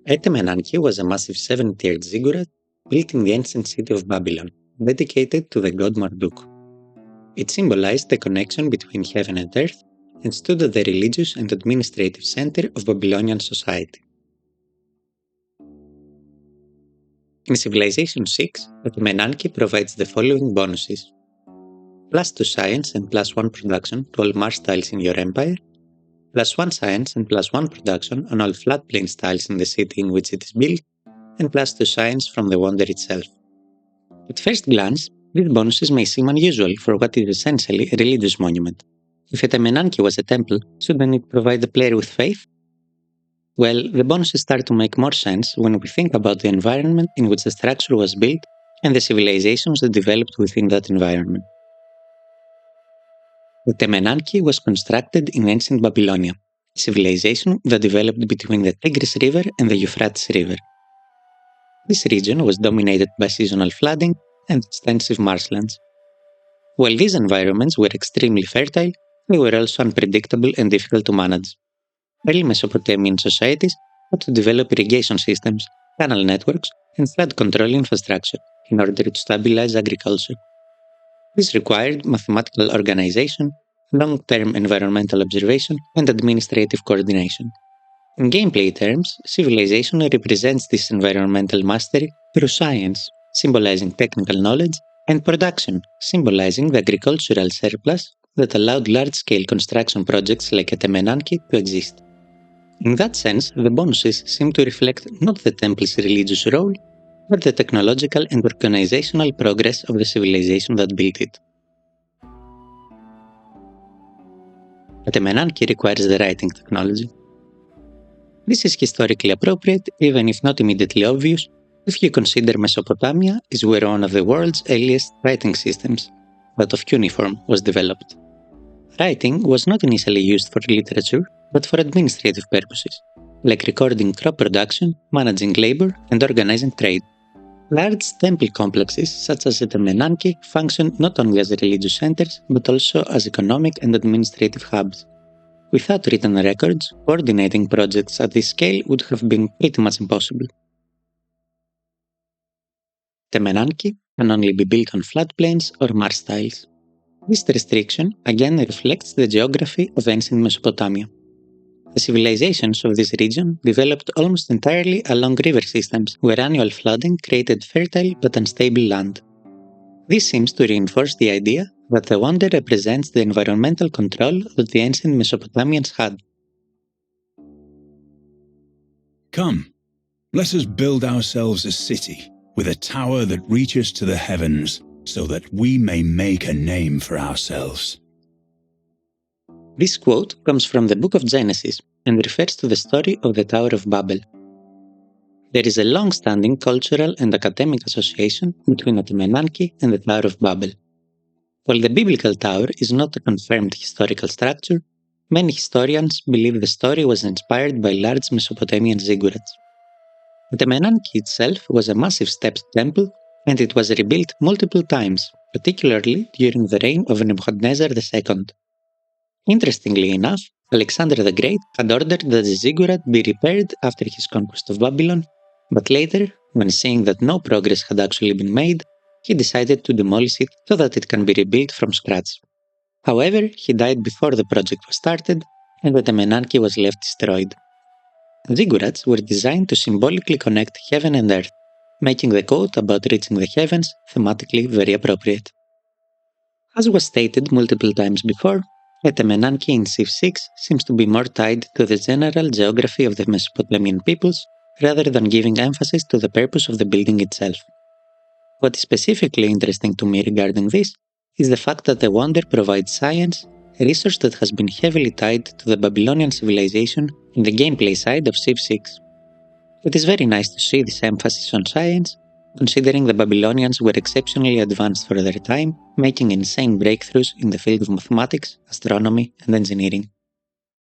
Etemenanki was a massive 7-tiered ziggurat built in the ancient city of Babylon, dedicated to the god Marduk. It symbolized the connection between heaven and earth and stood at the religious and administrative center of Babylonian society. In Civilization 6, Etemenanki provides the following bonuses: +2 science and +1 production to all Mars tiles in your empire, +1 science and +1 production on all floodplain tiles in the city in which it is built, and +2 science from the wonder itself. At first glance, these bonuses may seem unusual for what is essentially a religious monument. If Etemenanki was a temple, shouldn't it provide the player with faith? Well, the bonuses start to make more sense when we think about the environment in which the structure was built and the civilizations that developed within that environment. Etemenanki was constructed in ancient Babylonia, a civilization that developed between the Tigris River and the Euphrates River. This region was dominated by seasonal flooding and extensive marshlands. While these environments were extremely fertile, they were also unpredictable and difficult to manage. Early Mesopotamian societies had to develop irrigation systems, canal networks, and flood control infrastructure in order to stabilize agriculture. This required mathematical organization, long-term environmental observation, and administrative coordination. In gameplay terms, civilization represents this environmental mastery through science, symbolizing technical knowledge, and production, symbolizing the agricultural surplus that allowed large-scale construction projects like Etemenanki to exist. In that sense, the bonuses seem to reflect not the temple's religious role, but the technological and organizational progress of the civilization that built it. Etemenanki requires the writing technology. This is historically appropriate, even if not immediately obvious, if you consider Mesopotamia is where one of the world's earliest writing systems, that of cuneiform, was developed. Writing was not initially used for literature, but for administrative purposes, like recording crop production, managing labor, and organizing trade. Large temple complexes such as Etemenanki function not only as religious centers, but also as economic and administrative hubs. Without written records, coordinating projects at this scale would have been pretty much impossible. Etemenanki can only be built on floodplains or marsh tiles. This restriction again reflects the geography of ancient Mesopotamia. The civilizations of this region developed almost entirely along river systems where annual flooding created fertile but unstable land. This seems to reinforce the idea that the wonder represents the environmental control that the ancient Mesopotamians had. Come, let us build ourselves a city with a tower that reaches to the heavens, so that we may make a name for ourselves. This quote comes from the book of Genesis and refers to the story of the Tower of Babel. There is a long-standing cultural and academic association between Etemenanki and the Tower of Babel. While the biblical tower is not a confirmed historical structure, many historians believe the story was inspired by large Mesopotamian ziggurats. Etemenanki itself was a massive stepped temple, and it was rebuilt multiple times, particularly during the reign of Nebuchadnezzar II. Interestingly enough, Alexander the Great had ordered that the ziggurat be repaired after his conquest of Babylon, but later, when seeing that no progress had actually been made, he decided to demolish it so that it can be rebuilt from scratch. However, he died before the project was started, and Etemenanki was left destroyed. Ziggurats were designed to symbolically connect heaven and earth, making the quote about reaching the heavens thematically very appropriate. As was stated multiple times before, Etemenanki in Civ 6 seems to be more tied to the general geography of the Mesopotamian peoples rather than giving emphasis to the purpose of the building itself. What is specifically interesting to me regarding this is the fact that the wonder provides science, a resource that has been heavily tied to the Babylonian civilization in the gameplay side of Civ 6. It is very nice to see this emphasis on science, considering the Babylonians were exceptionally advanced for their time, making insane breakthroughs in the field of mathematics, astronomy, and engineering.